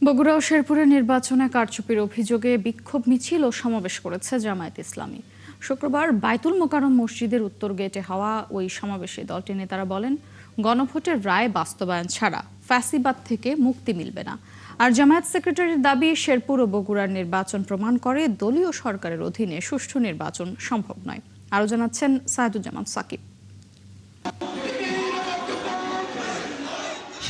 বগুড়া ও শেরপুরে নির্বাচনে কারচুপির অভিযোগে বিক্ষোভ মিছিল ও সমাবেশ করেছে জামায়াত ইসলামী। শুক্রবার বাইতুল মোকাররম মসজিদের উত্তর গেটে হওয়া ওই সমাবেশে দলটির নেতারা বলেন, গণভোটের রায় বাস্তবায়ন ছাড়া ফ্যাসিবাদ থেকে মুক্তি মিলবে না। আর জামায়াত সেক্রেটারির দাবি, শেরপুর ও বগুড়ার নির্বাচন প্রমাণ করে দলীয় সরকারের অধীনে সুষ্ঠু নির্বাচন সম্ভব নয়। আরও জানাচ্ছেন সাইদুজ্জামান সাকিব।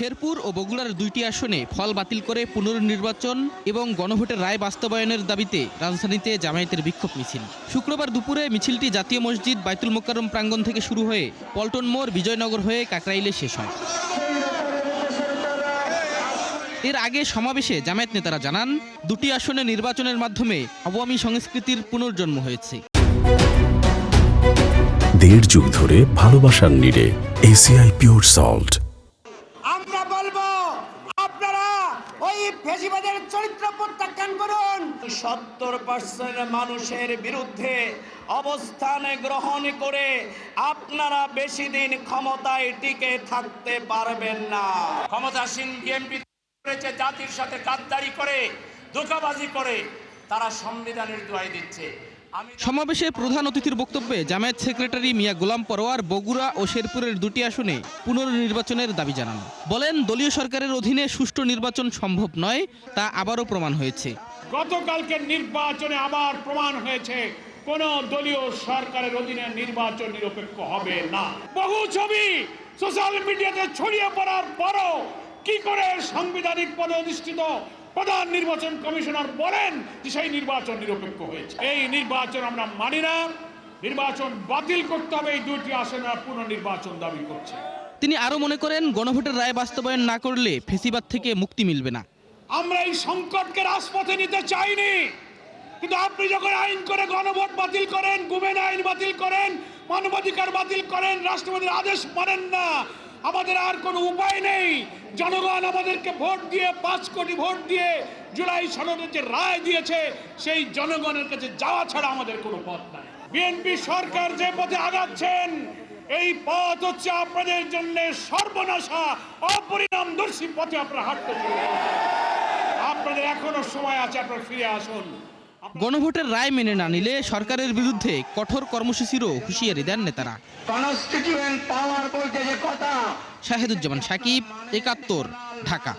শেরপুর ও বগুড়ার দুইটি আসনে ফল বাতিল করে পুনর্নির্বাচন এবং গণভোটের রায় বাস্তবায়নের দাবিতে রাজধানীতে জামায়াতের বিক্ষোভ মিছিল। শুক্রবার দুপুরে মিছিলটি জাতীয় মসজিদ বাইতুল মোকাররম প্রাঙ্গণ থেকে শুরু হয়ে পল্টন মোড়, বিজয়নগর হয়ে কাকরাইলে শেষ হয়। এর আগে সমাবেশে জামায়াত নেতারা জানান, দুটি আসনে নির্বাচনের মাধ্যমে আওয়ামী সংস্কৃতির পুনর্জন্ম হয়েছে। দেড় যুগ ধরে ভালোবাসার নিড়ে এসিআই পিওর সল্ট। আমরা বলবো, আপনারা ওই ফ্যাসিবাদের চরিত্র প্রত্যাখ্যান করুন। 70% মানুষের বিরুদ্ধে অবস্থান গ্রহণ করে আপনারা বেশি দিন ক্ষমতায় টিকে থাকতে পারবেন না। ক্ষমতাসীন বিএনপি করেছে, জাতির সাথে গাদ্দারি করে, ধোঁকাবাজি করে তারা সংবিধানের দোহাই দিচ্ছে। সমাবেশে প্রধান অতিথির বক্তব্যে জামায়াত সেক্রেটারি মিয়া গোলাম পরোয়ার বগুড়া ও শেরপুরের দুটি আসনে পুনর্নির্বাচনের দাবি জানান। বলেন, দলীয় সরকারের অধীনে সুষ্ঠু নির্বাচন সম্ভব নয়, তা আবারও প্রমাণ হয়েছে। গতকালকের নির্বাচনে আবার প্রমাণ হয়েছে কোন দলীয় সরকারের অধীনে নির্বাচন নিরপেক্ষ হবে না। বহু ছবি সোশ্যাল মিডিয়াতে ছড়িয়ে পড়ার পরও কি করে সাংবিধানিক পদে অধিষ্ঠিত প্রধান নির্বাচন কমিশনার বলেন যে সেই নির্বাচন নিরপেক্ষ হয়েছে। এই নির্বাচন আমরা মানি না, নির্বাচন বাতিল করতে হবে। এই দুটি আসনে পুনর্নির্বাচন দাবি করছে। তিনি আরো মনে করেন, গণভোটের রায় বাস্তবায়ন না করলে ফ্যাসিবাদ থেকে মুক্তি মিলবে না। আমরা এই সংকটকে রাজপথে নিতে চাইনি, কিন্তু আপনি যখন আইন করে গণভোট বাতিল করেন, গুমেন আইন বাতিল করেন, মানবাধিকার বাতিল করেন, রাষ্ট্রপতির আদেশ মানেন না, আমাদের আর কোনো উপায় নেই। জনগণ আমাদেরকে ভোট দিয়ে 5 কোটি ভোট দিয়ে জুলাই সনদের যে রায় দিয়েছে, সেই জনগণের কাছে যাওয়া ছাড়া আমাদের কোনো পথ নাই। বিএনপি সরকার যে পথে আগাচ্ছেন, এই পথ হচ্ছে আপনাদের জন্য সর্বনাশা, অপরিণামদর্শী পথে আপনারা হাঁটতে চলেছেন। আপনাদের এখনো সময় আছে, আপনারা ফিরে আসুন। গণভোটের রায় মেনে না নিলে সরকারের বিরুদ্ধে কঠোর কর্মসূচিরও হুঁশিয়ারি দেন নেতারা। শাহেদুজ্জামান সাকিব, ৭১, ঢাকা।